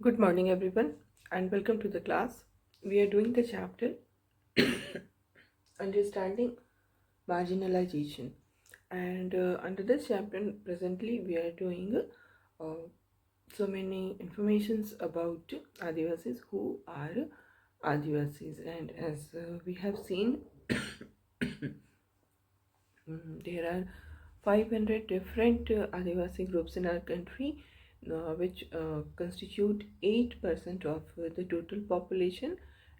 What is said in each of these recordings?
Good morning, everyone, and welcome to the class. We are doing the chapter Understanding Marginalization, and under this chapter, presently we are doing uh, so many informations about Adivasis, who are Adivasis, and as we have seen, there are 500 different Adivasi groups in our country, which constitute 8% of the total population,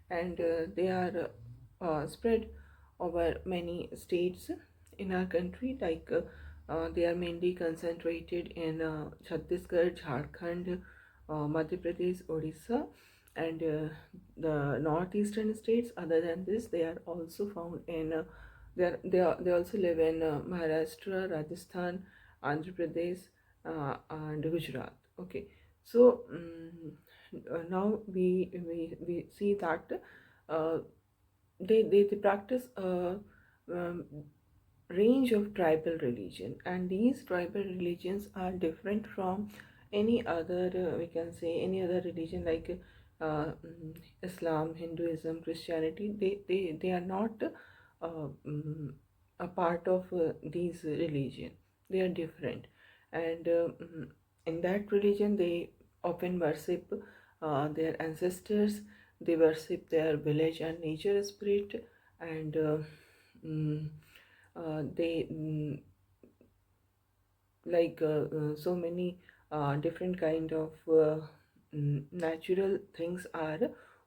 and they are spread over many states in our country. They are mainly concentrated in Chhattisgarh, Jharkhand, Madhya Pradesh, Odisha, and the northeastern states. Other than this, they are also found in they also live in Maharashtra, Rajasthan, Andhra Pradesh, and Gujarat. Okay, so now we see that uh, they practice a range of tribal religion, and these tribal religions are different from any other we can say any other religion like Islam, Hinduism, Christianity. They are not a part of these religion. They are different, and in that religion they often worship their ancestors. They worship their village and nature spirit, and mm, they so many different kind of natural things are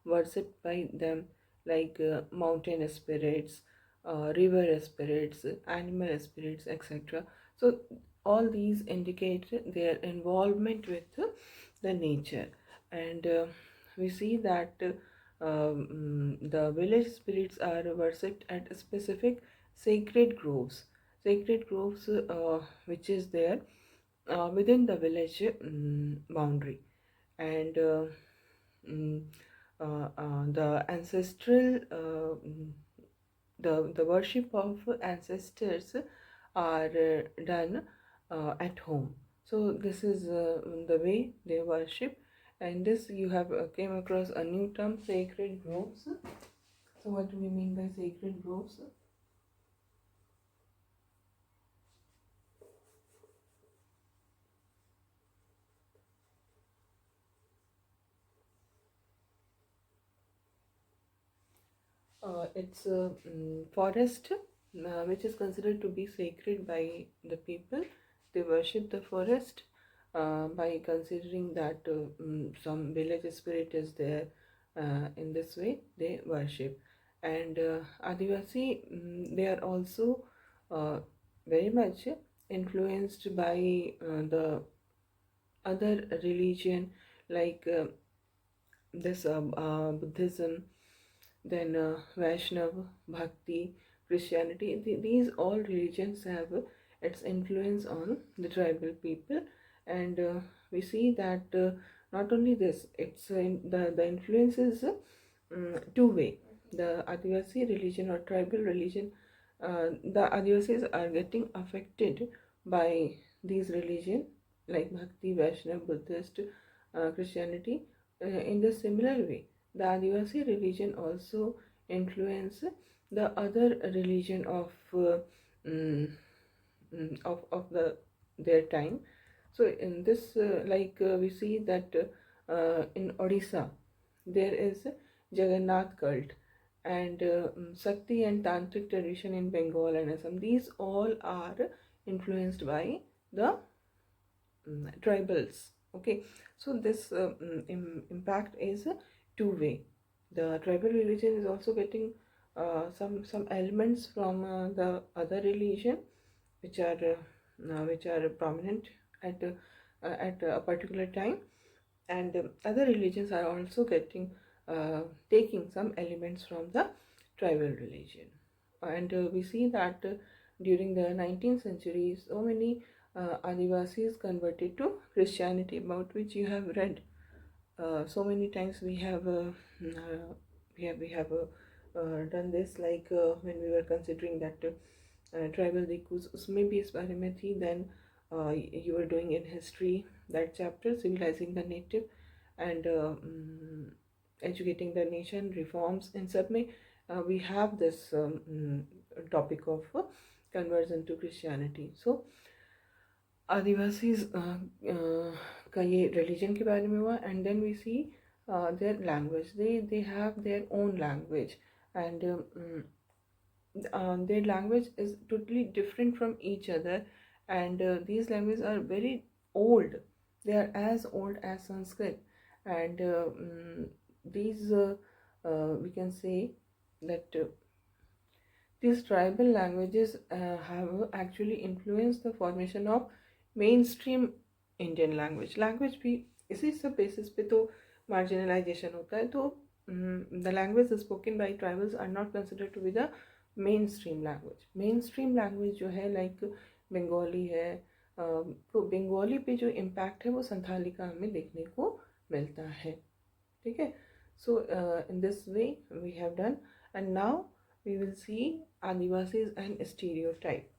worshipped by them, like mountain spirits, river spirits, animal spirits, etc. So all these indicate their involvement with the nature, and we see that the village spirits are worshipped at specific sacred groves. Sacred groves which is there within the village boundary, and mm, the ancestral the worship of ancestors are done at home. So this is the way they worship, and this you have came across a new term, sacred groves. So what do we mean by sacred groves? It's a forest which is considered to be sacred by the people. They worship the forest by considering that some village spirit is there. In this way, they worship. And Adivasi, they are also uh, very much influenced by the other religion, like this Buddhism, then Vaishnava, Bhakti, Christianity. These all religions have its influence on the tribal people, and we see that not only this, it's the influence is two way. The Adivasi religion or tribal religion, the Adivasis are getting affected by these religion like Bhakti, Vaishnava, Buddhist, Christianity. In the similar way, the Adivasi religion also influence the other religion of mm, of their time. So in this, we see that in Odisha there is Jagannath cult, and Sakti and Tantric tradition in Bengal and Assam. These all are influenced by the tribals. Okay, so this impact is two way. The tribal religion is also getting some elements from the other religion, which are prominent at a particular time, and other religions are also getting taking some elements from the tribal religion. And we see that during the 19th century, so many Adivasis converted to Christianity, about which you have read so many times. We have done this, like when we were considering that tribal Dikus usme bhi is बारे में थी, then you were doing in history that chapter, civilizing the native, and educating the nation, reforms in सब में we have this topic of conversion to Christianity. So Adivasis का ये religion के बारे में हुआ, and then we see their language. They have their own language, and their language is totally different from each other, and these languages are very old. They are as old as Sanskrit, and these we can say that these tribal languages have actually influenced the formation of mainstream Indian language. Language भी इसी सब basis पे तो marginalization होता है, तो the language spoken by tribals are not considered to be the mainstream language. Mainstream language जो है like बंगाली है, तो बंगाली पे जो impact है वो संथाली का हमें देखने को मिलता है, ठीक है. So in this way we have done, and now we will see Adivasis and stereotype.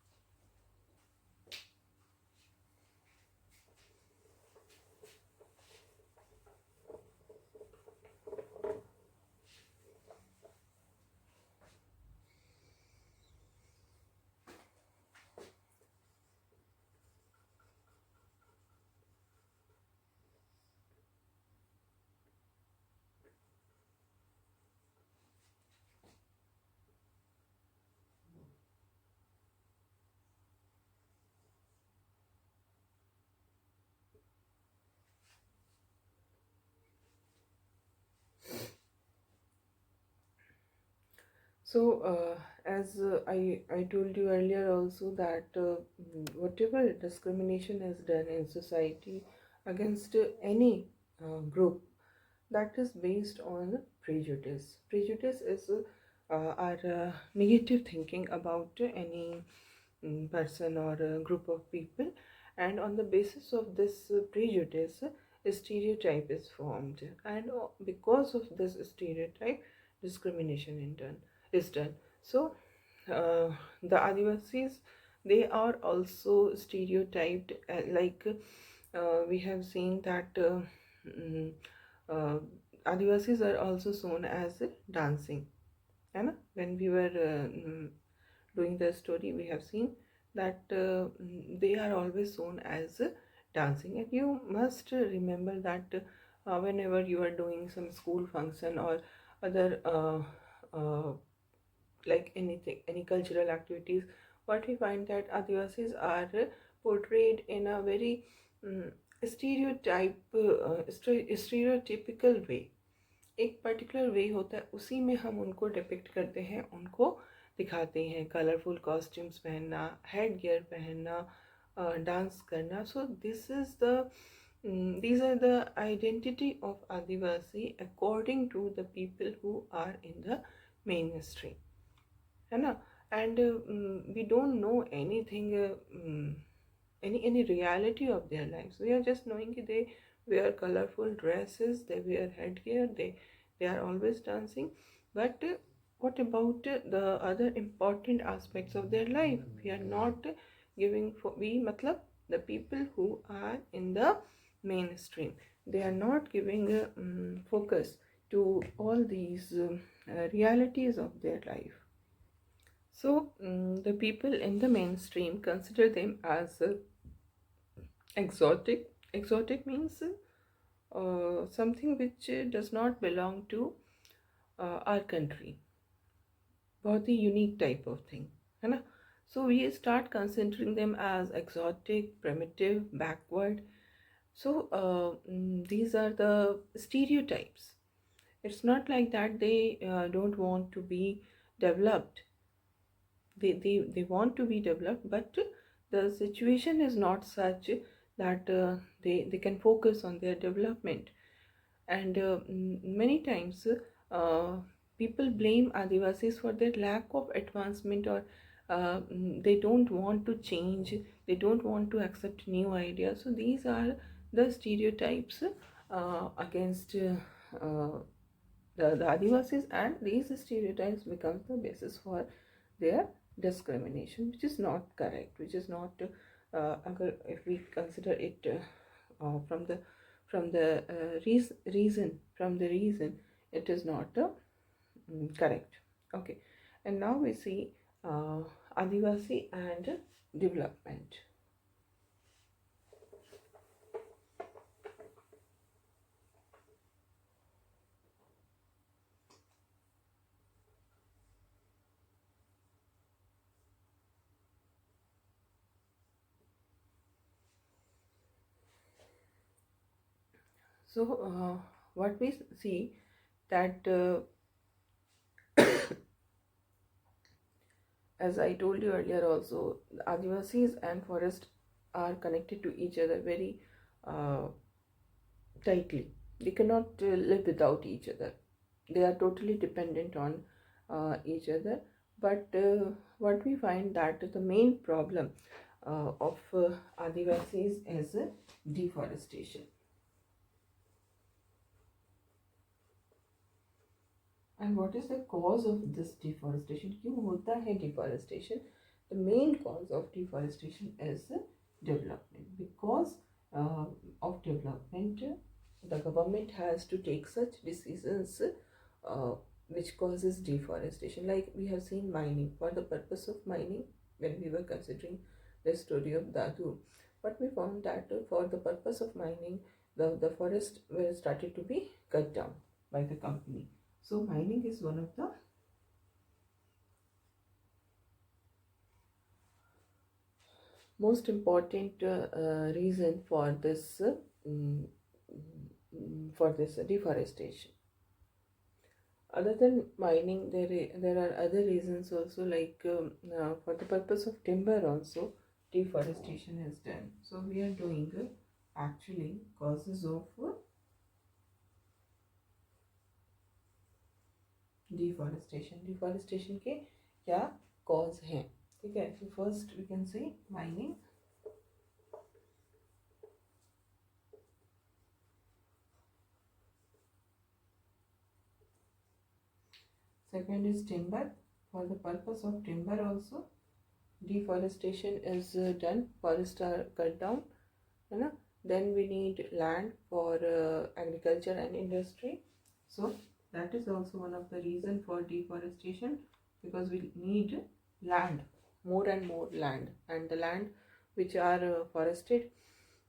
So as I told you earlier also that whatever discrimination is done in society against any group, that is based on prejudice. Prejudice is our negative thinking about any person or a group of people, and on the basis of this prejudice, a stereotype is formed, and because of this stereotype, discrimination is done. So the Adivasis, they are also stereotyped, like we have seen that mm, uh, Adivasis are also shown as dancing, है ना? When we were doing the story, we have seen that they are always shown as dancing, and you must remember that whenever you are doing some school function or other like anything, any cultural activities, what we find that Adivasis are portrayed in a very stereotypical way. एक particular way होता है, उसी में हम उनको depict करते हैं, उनको दिखाते हैं. कलरफुल कॉस्ट्यूम्स पहनना, हेड गियर पहनना, डांस करना. So this is the these are the identity of Adivasi according to the people who are in the mainstream, है ना. And we don't know anything, any reality of their lives. We are just knowing that they wear colorful dresses, they wear headgear, they are always dancing. But what about the other important aspects of their life? We are not giving for matlab the people who are in the mainstream, they are not giving focus to all these realities of their life. So the people in the mainstream consider them as exotic. Exotic means something which does not belong to our country. बहुत ही unique type of thing है ना. So we start considering them as exotic, primitive, backward. So these are the stereotypes. It's not like that they don't want to be developed. They want to be developed, but the situation is not such that they can focus on their development. And many times people blame Adivasis for their lack of advancement, or they don't want to change, they don't want to accept new ideas. So these are the stereotypes against the Adivasis, and these stereotypes becomes the basis for their discrimination, which is not correct, which is not if we consider it from the from the reason it is not correct. Okay, and now we see uh, Adivasi and development. So what we see that as I told you earlier also, the Adivasis and forest are connected to each other very uh, tightly. They cannot live without each other. They are totally dependent on each other. But what we find that the main problem of Adivasis is deforestation. And what is the cause of this deforestation? क्यों होता है deforestation? The main cause of deforestation is development. Because uh, of development, the government has to take such decisions uh, which causes deforestation. Like we have seen mining. For the purpose of mining, when we were considering the story of Dadu, but we found that for the purpose of mining, the forest were started to be cut down by the company. So mining is one of the most important reason for this deforestation. Other than mining, there are other reasons also, like for the purpose of timber also deforestation is done. So we are doing actually causes of deforestation के क्या cause हैं. ठीक है, so first we can say mining. Second is timber. For the purpose of timber also deforestation is done. Forests are cut down, है ना. Then we need land for agriculture and industry. So that is also one of the reason for deforestation, because we need land, more and more land, and the land which are forested,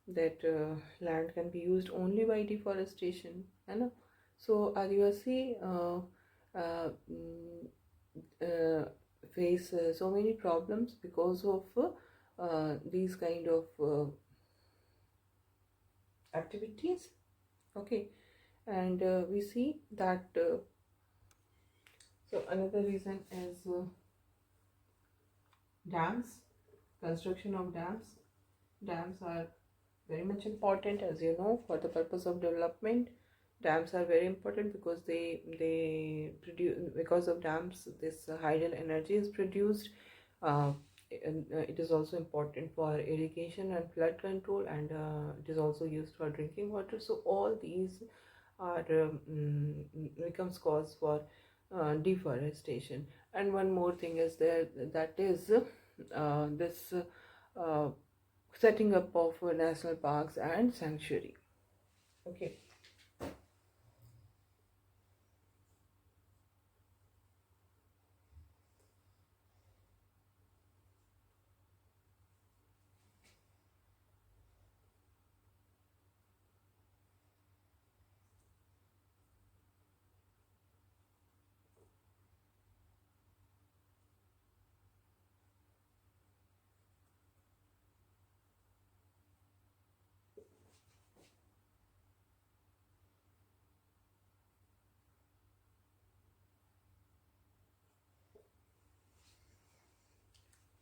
that land can be used only by deforestation, है ना. So Adivasi uh, mm, uh, face so many problems because of these kind of activities. Okay, and we see that so another reason is dams, construction of dams. Dams are very much important, as you know, for the purpose of development. Dams are very important because they produce, because of dams this hydel energy is produced. uh, and it is also important for irrigation and flood control, and it is also used for drinking water. So all these are becomes cause for deforestation. And one more thing is there, that is this uh, setting up of national parks and sanctuary. Okay.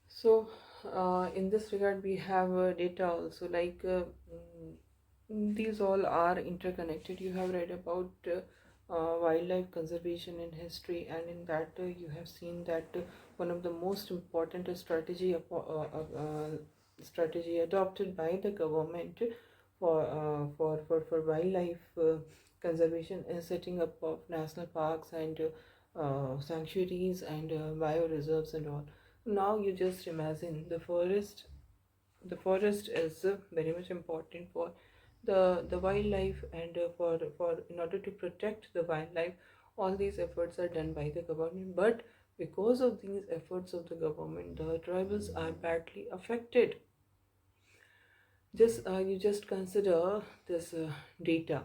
So in this regard we have data also, like these all are interconnected. You have read about wildlife conservation in history, and in that you have seen that one of the most important strategy adopted by the government for wildlife conservation is setting up of national parks and sanctuaries and bioreserves and all. Now you just imagine the forest is very much important for the wildlife, and for in order to protect the wildlife, all these efforts are done by the government. But because of these efforts of the government, the tribals are badly affected. Just you just consider this data.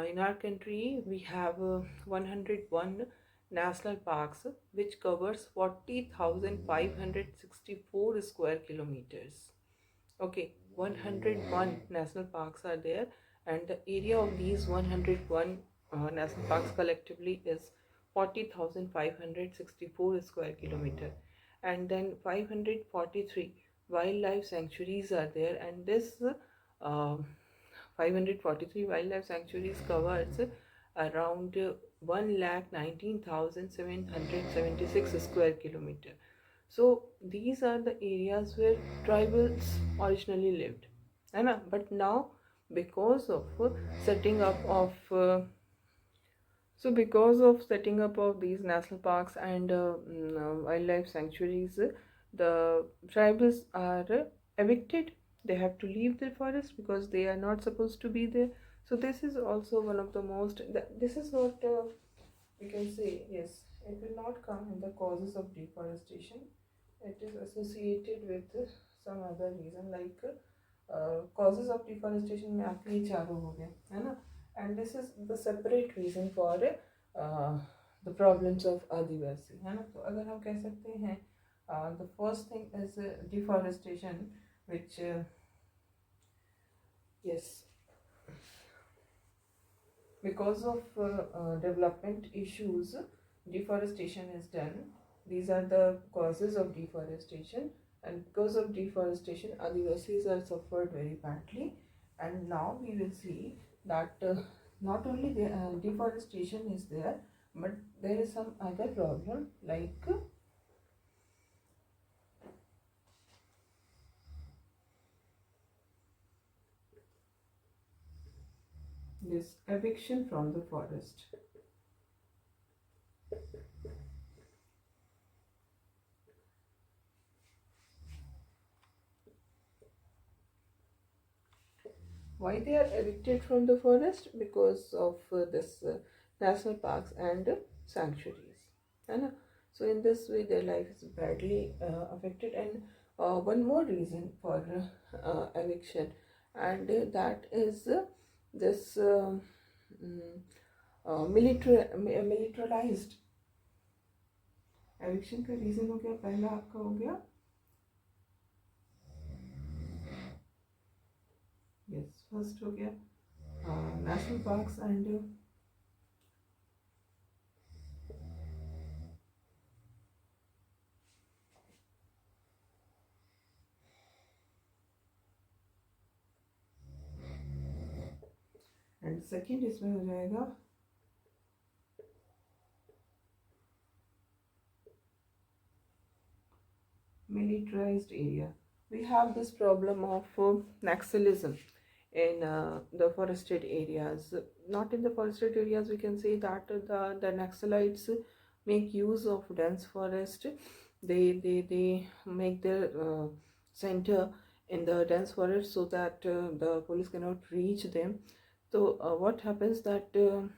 In our country, we have 101 national parks, which covers 40,564 square kilometers. Okay, 101 national parks are there, and the area of these 101 national parks collectively is 40,564 square kilometer. And then 543 wildlife sanctuaries are there, and this 543 wildlife sanctuaries covers around 1,19,776 square kilometer. So these are the areas where tribals originally lived, है ना? But now, because of setting up of setting up of these national parks and wildlife sanctuaries, the tribals are evicted. They have to leave the forest because they are not supposed to be there. So this is also one of the most. This is not. We can say yes. It will not come in the causes of deforestation. It is associated with some other reason, like causes of deforestation में आपके ये चारों हो गए, है ना? And this is the separate reason for the problems of आदिवासी, है ना? तो अगर हम कह सकते हैं the first thing is deforestation, which yes, because of development issues, deforestation is done. These are the causes of deforestation, and because of deforestation, Adivasis are suffered very badly. And now we will see that not only the deforestation is there, but there is some other problem, like this eviction from the forest. Why they are evicted from the forest? Because of this national parks and sanctuaries, है. So in this way their life is badly affected. And one more reason for eviction, and that is this militarized eviction का reason हो गया, पहला आपका हो गया yes, first हो गया national parks and second इसमें हो जाएगा militarized area. We have this problem of naxalism in the forested areas. Not in the forested areas, we can say that the Naxalites make use of dense forest. They make their center in the dense forest so that the police cannot reach them. So what happens that the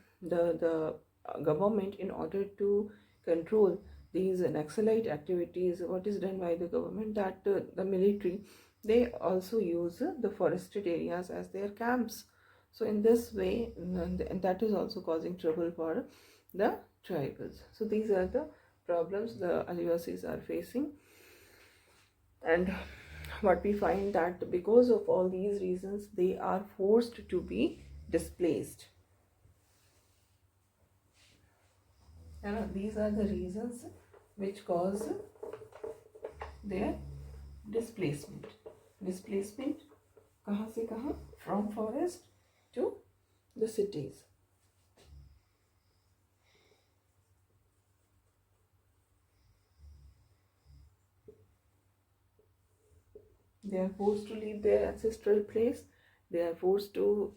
government, in order to control these Naxalite activities, what is done by the government, that the military, they also use the forested areas as their camps. So in this way, that is also causing trouble for the tribals. So these are the problems the Adivasis are facing. And what we find, that because of all these reasons, they are forced to be displaced. And these are the reasons which cause their displacement. Displacement कहाँ से कहाँ? From forest to the cities. They are forced to leave their ancestral place. They are forced to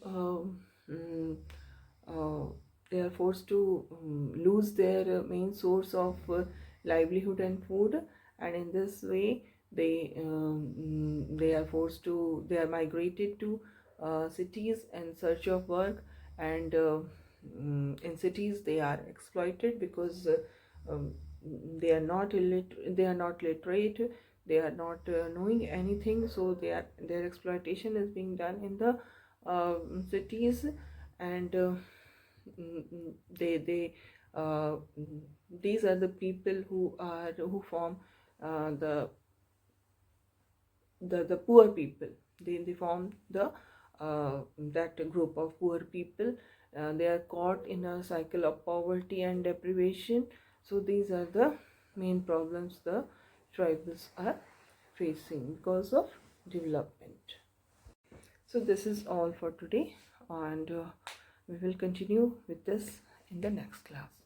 lose their main source of livelihood and food, and in this way they are migrated to cities in search of work, and in cities they are exploited because um, they are not they are not literate, they are not knowing anything, so their exploitation is being done in the cities. And they uh, these are the people who form the poor people. They form the that group of poor people. They are caught in a cycle of poverty and deprivation. So these are the main problems the tribals are facing because of development. So this is all for today, and we will continue with this in the next class.